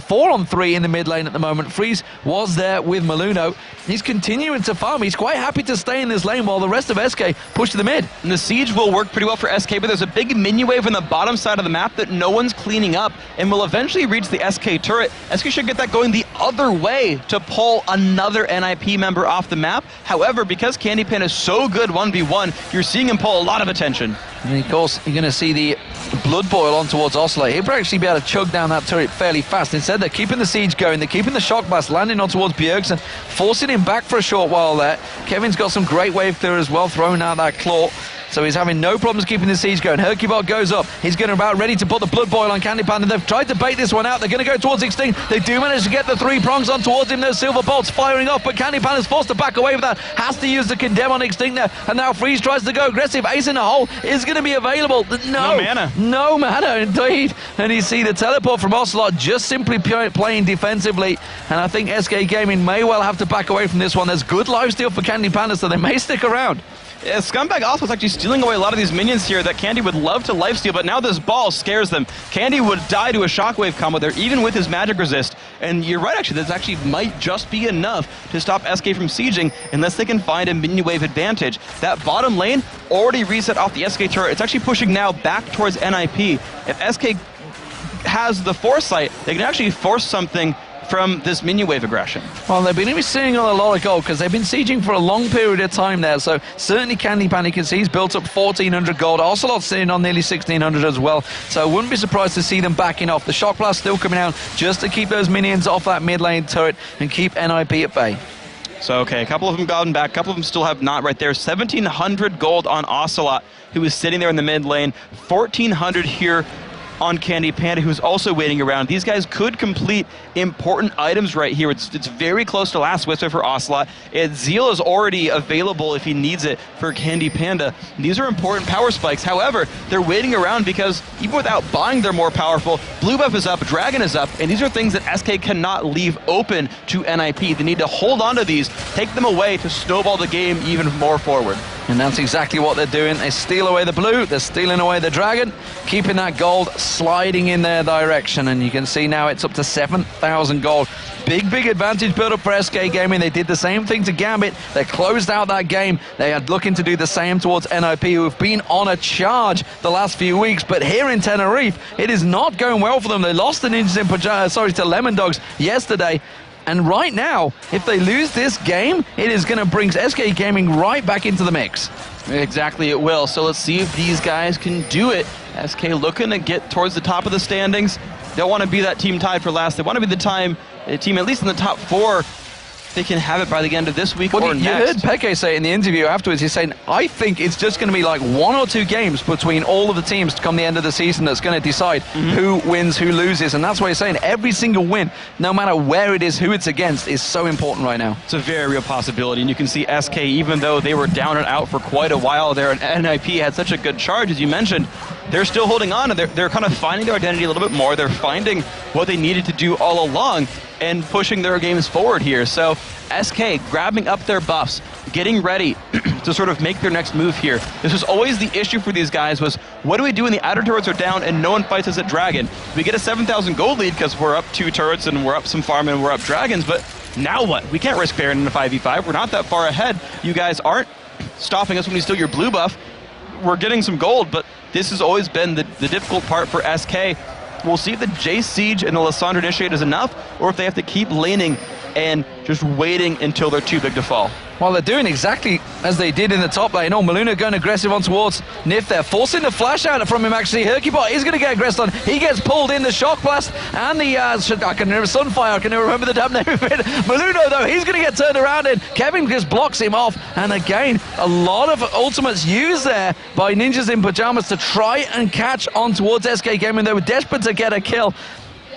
4 on 3 in the mid lane at the moment. Freeze was there with Maluno. He's continuing to farm. He's quite happy to stay in this lane while the rest of SK push to the mid. And the siege will work pretty well for SK, but there's a big minion wave on the bottom side of the map that no one's cleaning up and will eventually reach the SK turret. SK should get that going the other way to pull another NiP member off the map. However, because Candy Panda is so good 1v1, you're seeing him pull a lot of attention. And of course, you're going to see the Blood Boil on towards Oslo. He'll actually be able to chug down that turret fairly fast. Instead, they're keeping the siege going. They're keeping the shock blast landing on towards Bjergsen, forcing him back for a short while there. Kevin's got some great wave clear as well, throwing out that claw. So he's having no problems keeping the siege going. Hercubot goes up. He's going to about ready to put the Blood Boil on Candy Panda. They've tried to bait this one out. They're going to go towards Extinct. They do manage to get the 3 prongs on towards him. Those silver bolts firing off, but Candy Panda's forced to back away with that. Has to use the Condemn on Extinct there. And now Freeze tries to go aggressive. Ace in the hole is going to be available. No mana. No mana, indeed. And you see the teleport from Ocelot just simply playing defensively. And I think SK Gaming may well have to back away from this one. There's good lifesteal for Candy Panda, so they may stick around. Yeah, Scumbag also is actually stealing away a lot of these minions here that Candy would love to lifesteal, but now this ball scares them. Candy would die to a shockwave combo there, even with his magic resist. And you're right, actually, this actually might just be enough to stop SK from sieging unless they can find a minion wave advantage. That bottom lane already reset off the SK turret. It's actually pushing now back towards NiP. If SK has the foresight, they can actually force something from this minion wave aggression. Well, they've been sitting on a lot of gold because they've been sieging for a long period of time there, so certainly Candy Panda can see he's built up 1,400 gold. Ocelot's sitting on nearly 1,600 as well, so I wouldn't be surprised to see them backing off. The Shock Blast still coming out just to keep those minions off that mid lane turret and keep NiP at bay. So, okay, a couple of them gotten back, a couple of them still have not right there. 1,700 gold on Ocelot, who is sitting there in the mid lane. 1,400 here on Candy Panda, who's also waiting around. These guys could complete important items right here. It's very close to last whisper for Ocelot. Zeal is already available if he needs it for Candy Panda. These are important power spikes. However, they're waiting around because even without buying, they're more powerful. Blue buff is up, Dragon is up, and these are things that SK cannot leave open to NiP. They need to hold on to these, take them away to snowball the game even more forward. And that's exactly what they're doing. They steal away the blue, they're stealing away the dragon, keeping that gold sliding in their direction. And you can see now it's up to 7,000 gold. Big advantage built up for SK Gaming. They did the same thing to Gambit. They closed out that game. They are looking to do the same towards NiP, who have been on a charge the last few weeks. But here in Tenerife, it is not going well for them. They lost the Ninjas in Pyjamas, to Lemon Dogs yesterday. And right now, if they lose this game, it is going to bring SK Gaming right back into the mix. Exactly, it will. So let's see if these guys can do it. SK looking to get towards the top of the standings. They don't want to be that team tied for last. They want to be the team at least in the top 4. They can have it by the end of this week or next. You heard Peke say in the interview afterwards, he's saying, I think it's just going to be like 1 or 2 games between all of the teams to come the end of the season that's going to decide who wins, who loses. And that's why he's saying every single win, no matter where it is, who it's against, is so important right now. It's a very real possibility. And you can see SK, even though they were down and out for quite a while there, and NiP had such a good charge, as you mentioned, they're still holding on, and they're kind of finding their identity a little bit more. They're finding what they needed to do all along and pushing their games forward here. So SK grabbing up their buffs, getting ready to sort of make their next move here. This was always the issue for these guys, was what do we do when the outer turrets are down and no one fights us at Dragon? We get a 7,000 gold lead because we're up 2 turrets and we're up some farm and we're up Dragons, but now what? We can't risk Baron in a 5v5. We're not that far ahead. You guys aren't stopping us when we steal your blue buff. We're getting some gold, but this has always been the difficult part for SK. We'll see if the Jace Siege and the Lissandra Initiate is enough, or if they have to keep laning and just waiting until they're too big to fall. Well, they're doing exactly as they did in the top lane. Oh, Maluno going aggressive on towards NiP there, forcing the flash out from him actually. Hercubot is going to get aggressed on. He gets pulled in the Shock Blast and the, I can remember Sunfire, I can never remember the damn name of it. Maluno though, he's going to get turned around and Kevin just blocks him off. And again, a lot of ultimates used there by Ninjas in Pyjamas to try and catch on towards SK Gaming. They were desperate to get a kill.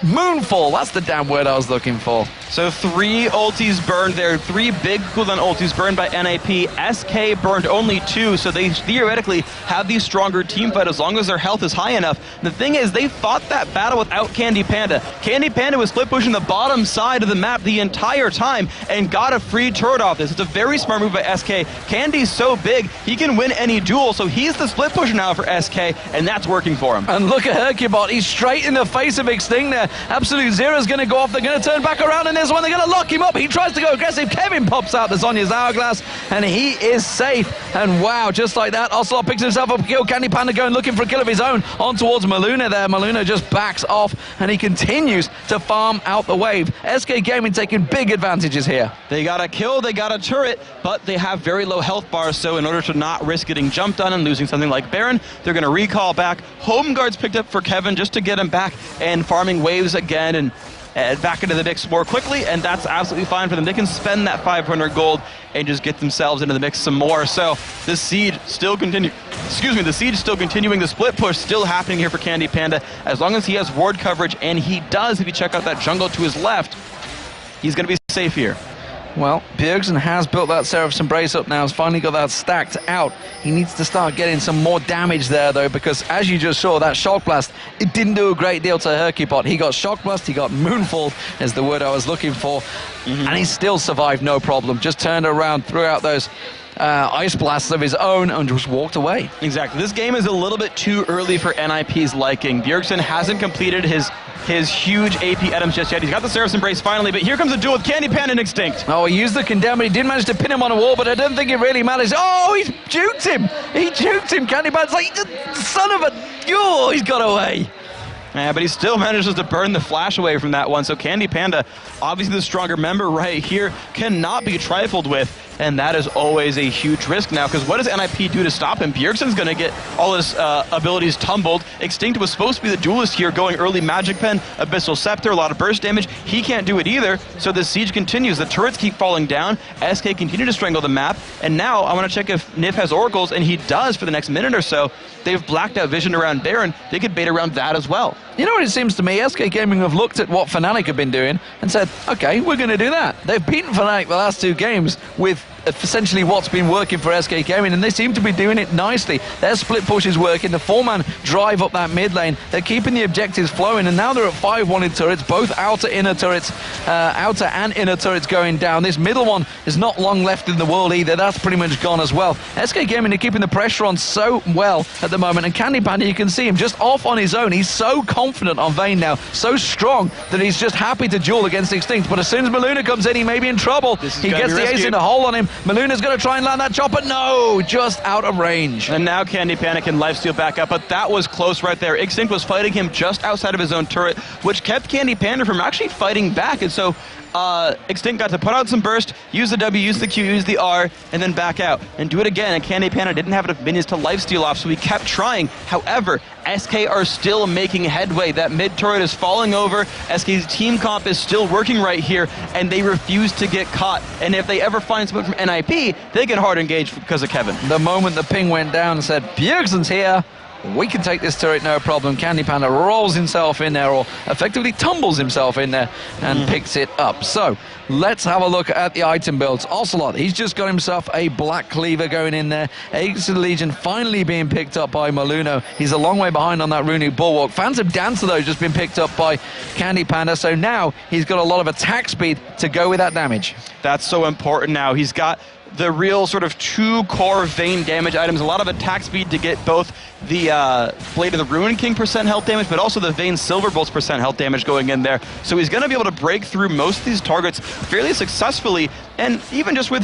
Moonfall, that's the damn word I was looking for. So 3 ultis burned there, 3 big cooldown ultis burned by NiP. SK burned only 2, so they theoretically have the stronger team fight as long as their health is high enough. The thing is, they fought that battle without Candy Panda. Candy Panda was split pushing the bottom side of the map the entire time and got a free turret off this. It's a very smart move by SK. Candy's so big, he can win any duel, so he's the split pusher now for SK, and that's working for him. And look at Hercubot, he's straight in the face of Extinct there. Absolute Zero's going to go off, they're going to turn back around in this one, they're going to lock him up. He tries to go aggressive, Kevin pops out the Zhonya's Hourglass, and he is safe. And wow, just like that, Ocelot picks himself up a kill. Candy Panda going looking for a kill of his own on towards Maluna there. Maluna just backs off, and he continues to farm out the wave. SK Gaming taking big advantages here. They got a kill, they got a turret, but they have very low health bars, so in order to not risk getting jumped on and losing something like Baron, they're going to recall back. Home guards picked up for Kevin just to get him back and farming waves again and back into the mix more quickly, and that's absolutely fine for them. They can spend that 500 gold and just get themselves into the mix some more. So the siege still continuing, the split push still happening here for Candy Panda. As long as he has ward coverage, and he does, if you check out that jungle to his left, he's going to be safe here. Well, Bjergsen has built that Seraph's Embrace up now, has finally got that stacked out. He needs to start getting some more damage there, though, because as you just saw, that Shock Blast, it didn't do a great deal to Hercubot. He got Shock Blast, he got Moonfall, is the word I was looking for, and he still survived no problem. Just turned around, threw out those Ice Blasts of his own, and just walked away. Exactly. This game is a little bit too early for NiP's liking. Bjergsen hasn't completed his huge AP items just yet. He's got the Seraph's Embrace finally, but here comes a duel with Candy Panda and Extinct. Oh, he used the condemn, but he did manage to pin him on a wall, but I don't think it really matters. Oh, he's juked him! He juked him! Candy Panda's like, son of a... Oh, he's got away. Yeah, but he still manages to burn the flash away from that one, so Candy Panda, obviously the stronger member right here, cannot be trifled with, and that is always a huge risk now, because what does NiP do to stop him? Bjergsen's going to get all his abilities tumbled. Extinct was supposed to be the duelist here, going early Magic Pen, Abyssal Scepter, a lot of burst damage. He can't do it either, so the siege continues. The turrets keep falling down, SK continue to strangle the map, and now I want to check if NiP has oracles, and he does for the next minute or so. They've blacked out vision around Baron. They could bait around that as well. You know what it seems to me? SK Gaming have looked at what Fnatic have been doing and said, okay, we're going to do that. They've beaten Fnatic the last 2 games with essentially what's been working for SK Gaming, and they seem to be doing it nicely. Their split push is working, the 4-man drive up that mid lane, they're keeping the objectives flowing, and now they're at 5 wanted turrets, both outer and inner turrets going down. This middle one is not long left in the world either, that's pretty much gone as well. SK Gaming are keeping the pressure on so well at the moment, and Candy Panda, you can see him just off on his own. He's so confident on Vayne now, so strong that he's just happy to duel against Extinct, but as soon as Maluna comes in, he may be in trouble. He gets the ace in the hole on him. Maluna's going to try and land that chopper. No, just out of range. And now Candy Panda can lifesteal back up, but that was close right there. Extinct was fighting him just outside of his own turret, which kept Candy Panda from actually fighting back. And so Extinct got to put out some burst, use the W, use the Q, use the R, and then back out and do it again. And Candy Panda didn't have enough minions to lifesteal off, so he kept trying. However, SK are still making headway. That mid turret is falling over. SK's team comp is still working right here, and they refuse to get caught. And if they ever find someone from NiP, they get hard engaged because of Kevin. The moment the ping went down and said, Bjergsen's here, we can take this turret, no problem. Candy Panda rolls himself in there, or effectively tumbles himself in there and picks it up. So let's have a look at the item builds. Ocelot, he's just got himself a Black Cleaver going in there. Aegis of the Legion finally being picked up by Maluno. He's a long way behind on that Runic Bulwark. Phantom Dancer, though, just been picked up by Candy Panda, so now he's got a lot of attack speed to go with that damage. That's so important now. He's got the real sort of 2 core Vayne damage items, a lot of attack speed to get both the Blade of the Ruin King % health damage, but also the Vayne Silver Bolts % health damage going in there. So he's going to be able to break through most of these targets fairly successfully, and even just with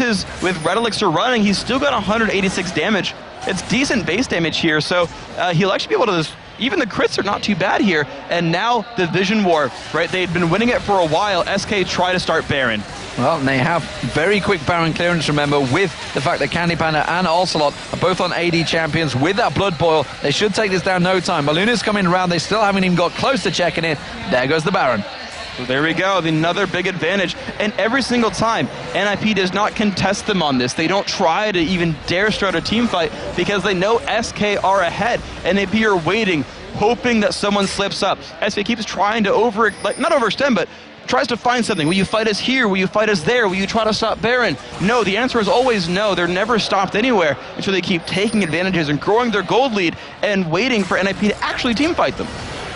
Red Elixir running, he's still got 186 damage. It's decent base damage here, so he'll actually be able to... Even the crits are not too bad here, and now the Vision War, right? They'd been winning it for a while. SK try to start Baron. Well, and they have very quick Baron clearance, remember, with the fact that Candy Panda and Ocelot are both on AD champions with that Blood Boil. They should take this down no time. Maluna's coming around. They still haven't even got close to checking it. There goes the Baron. So there we go, another big advantage. And every single time, NiP does not contest them on this. They don't try to even dare start a team fight because they know SK are ahead. NiP are waiting, hoping that someone slips up. SK keeps trying to not overextend, but tries to find something. Will you fight us here? Will you fight us there? Will you try to stop Baron? No, the answer is always no. They're never stopped anywhere. And so they keep taking advantages and growing their gold lead and waiting for NiP to actually team fight them.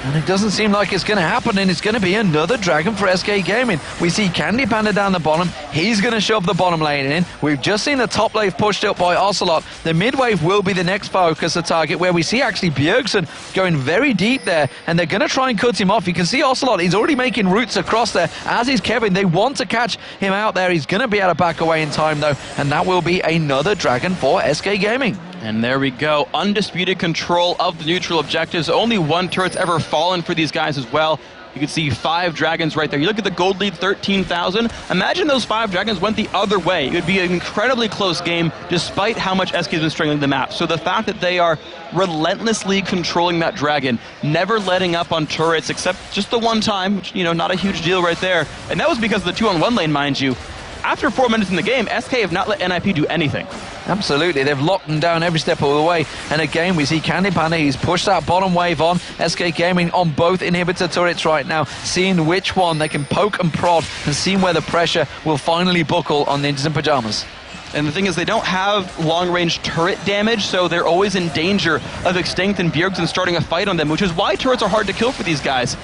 And it doesn't seem like it's going to happen, and it's going to be another Dragon for SK Gaming. We see Candy Panda down the bottom. He's going to shove the bottom lane in. We've just seen the top wave pushed up by Ocelot. The mid wave will be the next focus, the target, where we see actually Bjergsen going very deep there, and they're going to try and cut him off. You can see Ocelot, he's already making routes across there, as is Kevin. They want to catch him out there. He's going to be able to back away in time, though, and that will be another Dragon for SK Gaming. And there we go, undisputed control of the neutral objectives. Only one turret's ever fallen for these guys as well. You can see 5 dragons right there. You look at the gold lead, 13,000. Imagine those 5 dragons went the other way. It would be an incredibly close game, despite how much SK has been strangling the map. So the fact that they are relentlessly controlling that dragon, never letting up on turrets, except just the one time, which, you know, not a huge deal right there. And that was because of the 2-on-1 lane, mind you. After 4 minutes in the game, SK have not let NiP do anything. Absolutely, they've locked them down every step of the way. And again, we see Candy Panda, he's pushed that bottom wave on. SK Gaming on both inhibitor turrets right now, seeing which one they can poke and prod and seeing where the pressure will finally buckle on Ninjas in Pyjamas. And the thing is, they don't have long-range turret damage, so they're always in danger of Extinct and Bjergsen starting a fight on them, which is why turrets are hard to kill for these guys.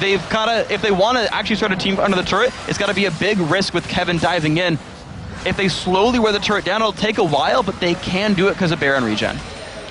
They've got to, if they want to actually start a team under the turret, it's got to be a big risk with Kevin diving in. If they slowly wear the turret down, it'll take a while, but they can do it because of Baron regen.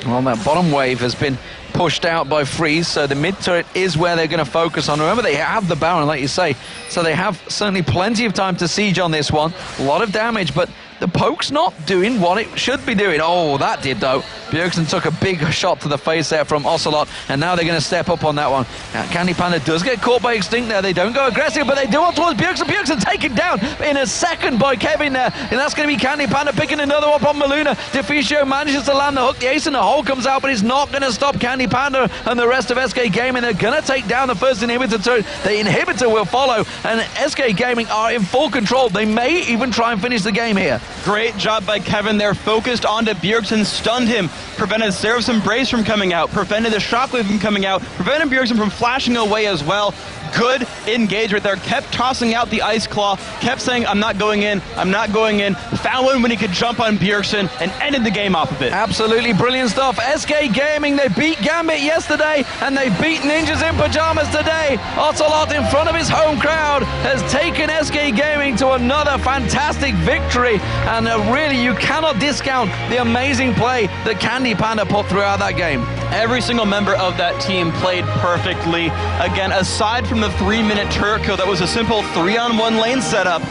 Well, that bottom wave has been pushed out by Freeze, so the mid turret is where they're going to focus on. Remember, they have the Baron, like you say, so they have certainly plenty of time to siege on this one. A lot of damage, but the poke's not doing what it should be doing. Oh, that did, though. Bjergsen took a big shot to the face there from Ocelot, and now they're going to step up on that one. Candy Panda does get caught by Extinct there. They don't go aggressive, but they do on towards Bjergsen. Bjergsen taken down in a second by Kevin there, and that's going to be Candy Panda picking another one on Maluna. Deficio manages to land the hook. The ace in the hole comes out, but it's not going to stop Candy Panda and the rest of SK Gaming. They're going to take down the first inhibitor turret. The inhibitor will follow, and SK Gaming are in full control. They may even try and finish the game here. Great job by Kevin there, focused onto Bjergsen, stunned him, prevented Seraph's Embrace from coming out, prevented the Shockwave from coming out, prevented Bjergsen from flashing away as well. Good engagement there, kept tossing out the Ice Claw, kept saying, I'm not going in, I'm not going in, found one when he could jump on Bjergsen and ended the game off of it. Absolutely brilliant stuff. SK Gaming, they beat Gambit yesterday, and they beat Ninjas in Pyjamas today. Ocelot, in front of his home crowd, has taken SK Gaming to another fantastic victory, and really, you cannot discount the amazing play that Candy Panda put throughout that game. Every single member of that team played perfectly. Again, aside from the 3-minute turret kill, that was a simple 3-on-1 lane setup.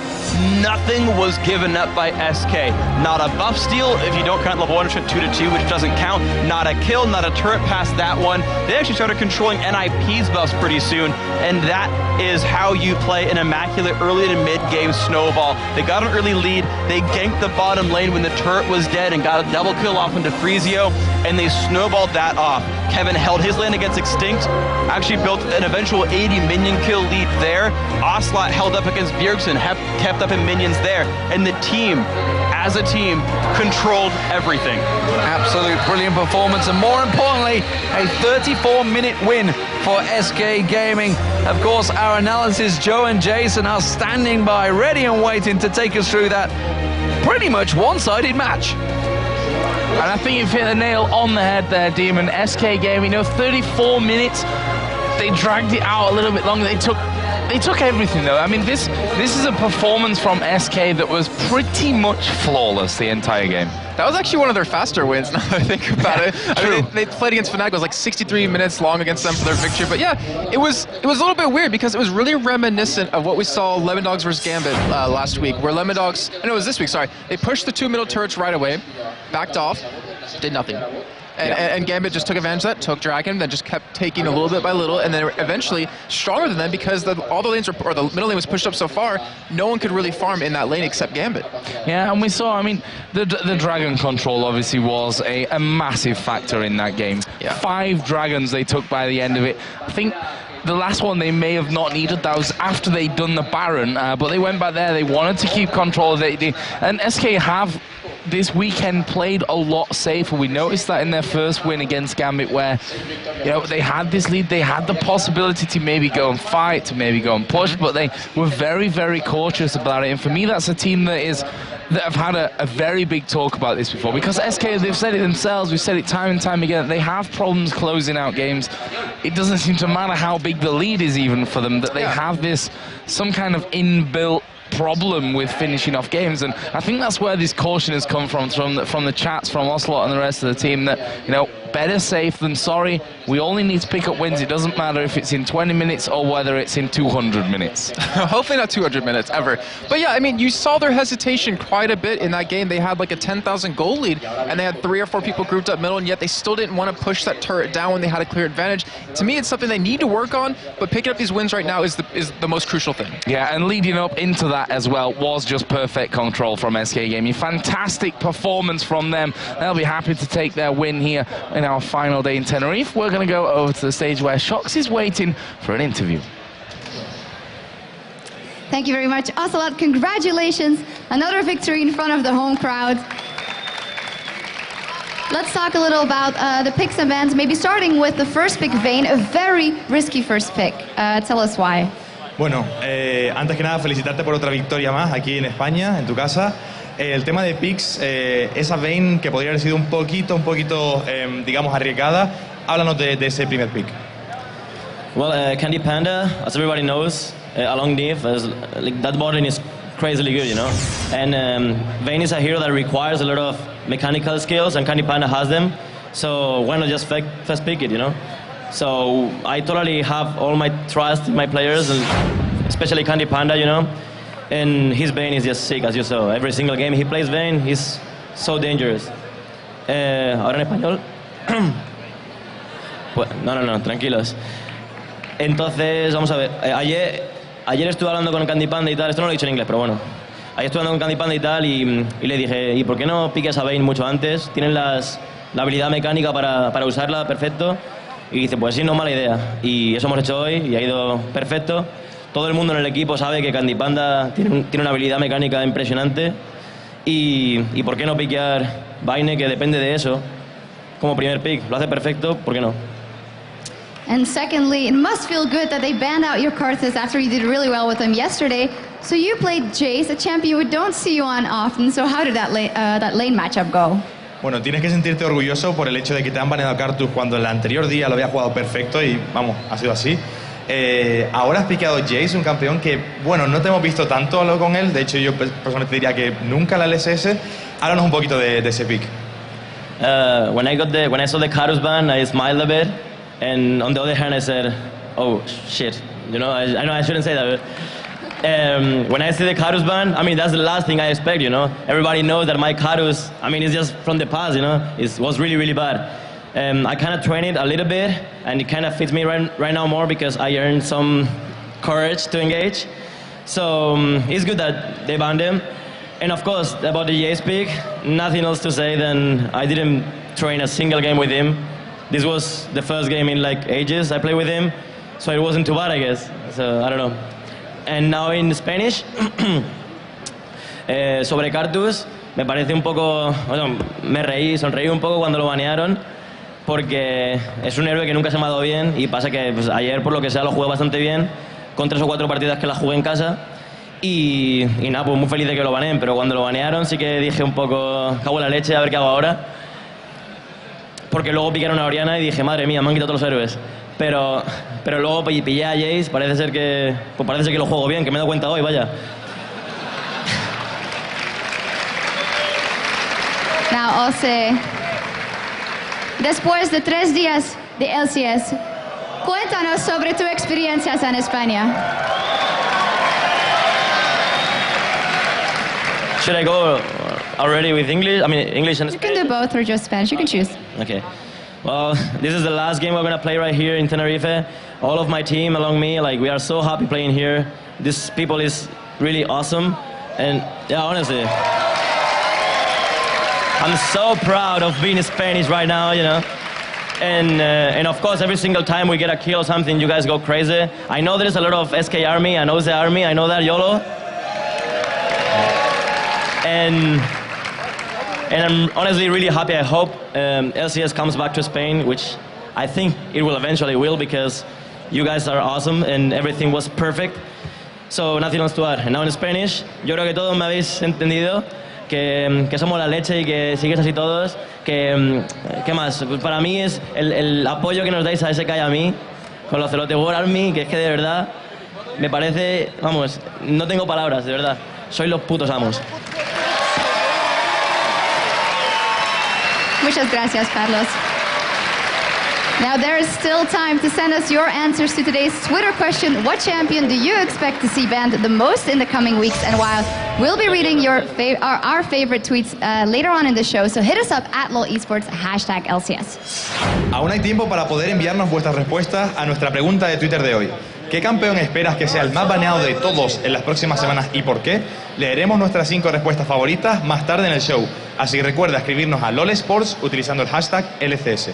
Nothing was given up by SK. Not a buff steal, if you don't count level 1, 2-2, which doesn't count. Not a kill, not a turret past that one. They actually started controlling NiP's buffs pretty soon, and that is how you play an immaculate early to mid-game snowball. They got an early lead, they ganked the bottom lane when the turret was dead and got a double kill off into Freezio, and they snowballed that off. Kevin held his lane against Extinct, actually built an eventual 80 minion kill lead there. Ocelot held up against Bjergsen, kept up in minions there, and the team, as a team, controlled everything. Absolute brilliant performance, and more importantly, a 34-minute win for SK Gaming. Of course, our analysis, Joe and Jason, are standing by, ready and waiting to take us through that pretty much one-sided match. And I think you've hit the nail on the head there, Demon. SK Gaming, 34 minutes. They dragged it out a little bit longer. They took everything, though. I mean, this is a performance from SK that was pretty much flawless the entire game. That was actually one of their faster wins, now that I think about it. I mean, they played against Fnatic. It was like 63 minutes long against them for their victory. But yeah, it was a little bit weird because it was really reminiscent of what we saw Lemon Dogs versus Gambit last week, where Lemon Dogs, no, it was this week, sorry. They pushed the 2 middle turrets right away, backed off, did nothing. And Gambit just took advantage of that, took Dragon, then just kept taking a little bit by little, and then eventually stronger than them because all the lanes were, or the middle lane was pushed up so far, no one could really farm in that lane except Gambit. Yeah, and we saw, I mean, the Dragon control obviously was a massive factor in that game. Yeah. 5 Dragons they took by the end of it. I think the last one they may have not needed. That was after they'd done the Baron, but they went back there. They wanted to keep control of it. And SK have this weekend played a lot safer. We noticed that in their first win against Gambit, where they had this lead, they had the possibility to maybe go and fight, to maybe go and push, but they were very, very cautious about it. And for me, that's a team that have had a very big talk about this before, because SK, they've said it themselves, we've said it time and time again, they have problems closing out games. It doesn't seem to matter how big the lead is even for them, that they have some kind of inbuilt problem with finishing off games. And I think that's where this caution has come from the chats from Ocelot and the rest of the team, that better safe than sorry. We only need to pick up wins. It doesn't matter if it's in 20 minutes or whether it's in 200 minutes. Hopefully not 200 minutes ever. But yeah, I mean, you saw their hesitation quite a bit in that game. They had like a 10,000 goal lead, and they had 3 or 4 people grouped up middle, and yet they still didn't want to push that turret down when they had a clear advantage. To me, it's something they need to work on, but picking up these wins right now is the most crucial thing. Yeah, and leading up into that as well was just perfect control from SK Gaming. Fantastic performance from them. They'll be happy to take their win here in our final day in Tenerife. We're going to go over to the stage where Shox is waiting for an interview. Thank you very much, Ocelot. Congratulations. Another victory in front of the home crowd. Let's talk a little about the picks and bans, maybe starting with the first pick, Vayne, a very risky first pick. Tell us why. Bueno, antes que nada felicitarte por otra victoria más aquí en España, en tu casa. El tema de picks, esa Vayne que podría haber sido un poquito, digamos, arriesgada. Háblanos de ese primer pick. Well, Candy Panda, as everybody knows, along NiP, that botting is crazily good, And Vayne is a hero that requires a lot of mechanical skills, and Candy Panda has them. So why not just first pick it, So I totally have all my trust in my players, and especially Candy Panda, And his Vayne is just sick, as you saw. Every single game he plays Vayne, he's so dangerous. Ahora en español. Pues, no, tranquilos. Entonces, vamos a ver. Ayer estuve hablando con Candy Panda y tal. Esto no lo he dicho en inglés, pero bueno. Ayer estuve hablando con Candy Panda y tal, y le dije, ¿y por qué no piques a Vayne mucho antes? Tienen la habilidad mecánica para usarla perfecto. Y dice, pues sí, no mala idea. Y eso hemos hecho hoy y ha ido perfecto. Todo el mundo en el equipo sabe que Candy Panda tiene una habilidad mecánica impresionante. Y ¿por qué no piquear Vayne, que depende de eso, como primer pick? Lo hace perfecto, ¿por qué no? And secondly, it must feel good that they banned out your Karthus after you did really well with them yesterday. So you played Jace, a champion we don't see you on often. So how did that lane matchup go? Bueno, tienes que sentirte orgulloso por el hecho de que te han baneado Karthus cuando el anterior día lo había jugado perfecto y, vamos, ha sido así. Ahora has piqueado Jace, un campeón que, bueno, no te hemos visto tanto hablar con él. De hecho, yo personalmente diría que nunca la LCS. Háblanos un poquito de ese pick. When I saw the Karthus ban, I smiled a bit. And on the other hand, I said, oh, shit. I know I shouldn't say that, but when I see the Karthus ban, I mean, that's the last thing I expect, Everybody knows that my Karthus, I mean, it's just from the past, It was really, really bad. I kind of trained it a little bit, and it kind of fits me right now more because I earned some courage to engage. So it's good that they banned him. And of course, about the Jace pick, nothing else to say than I didn't train a single game with him. This was the first game in like ages I played with him, so it wasn't too bad, I guess. So I don't know. And now in Spanish, sobre Karthus, me parece un poco, bueno, sonreí un poco cuando lo banearon, porque es un héroe que nunca se me ha dado bien, y pasa que pues, ayer por lo que sea lo jugué bastante bien, con 3 o 4 partidas que las jugué en casa, y nada, pues muy feliz de que lo baneen, pero cuando lo banearon sí que dije un poco, cago en la leche, a ver qué hago ahora. Porque luego picaron a Oriana y dije, madre mía, me han quitado todos los héroes. Pero luego pillé a Jace, parece ser que lo juego bien, que me he dado cuenta hoy, vaya. Now, Ose, después de 3 días de LCS, cuéntanos sobre tu experiencia en España. Should I go already with English? I mean, English and Spanish? You can do both or just Spanish. You can choose. Okay. Well, this is the last game we're going to play right here in Tenerife. All of my team along me, like, we are so happy playing here. This people is really awesome. And, yeah, honestly, I'm so proud of being Spanish right now, And of course, every single time we get a kill or something, you guys go crazy. I know there's a lot of SK Army and OZ Army. I know that, YOLO. And And I'm honestly really happy. I hope LCS comes back to Spain, which I think it will eventually will, because you guys are awesome and everything was perfect. So nothing else to add. And now in Spanish, yo creo que todos me habéis entendido que somos la leche y que sigues así todos. ¿Qué más? Pues para mí es el apoyo que nos dais a SK y a mí con los Celote War Army, que es que de verdad me parece, vamos, no tengo palabras, de verdad. Sois los putos amos. Muchas gracias, Carlos. Now there is still time to send us your answers to today's Twitter question. What champion do you expect to see banned the most in the coming weeks and while? We'll be reading our favorite tweets later on in the show, so hit us up at LOL Esports, #LCS. Aún hay tiempo para poder enviarnos vuestras respuestas a nuestra pregunta de Twitter de hoy. ¿Qué campeón esperas que sea el más baneado de todos en las próximas semanas y por qué? Leeremos nuestras 5 respuestas favoritas más tarde en el show. Así que recuerda escribirnos a LOL Esports utilizando el #LCS.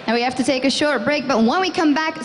Now we have to take a short break, but when we come back...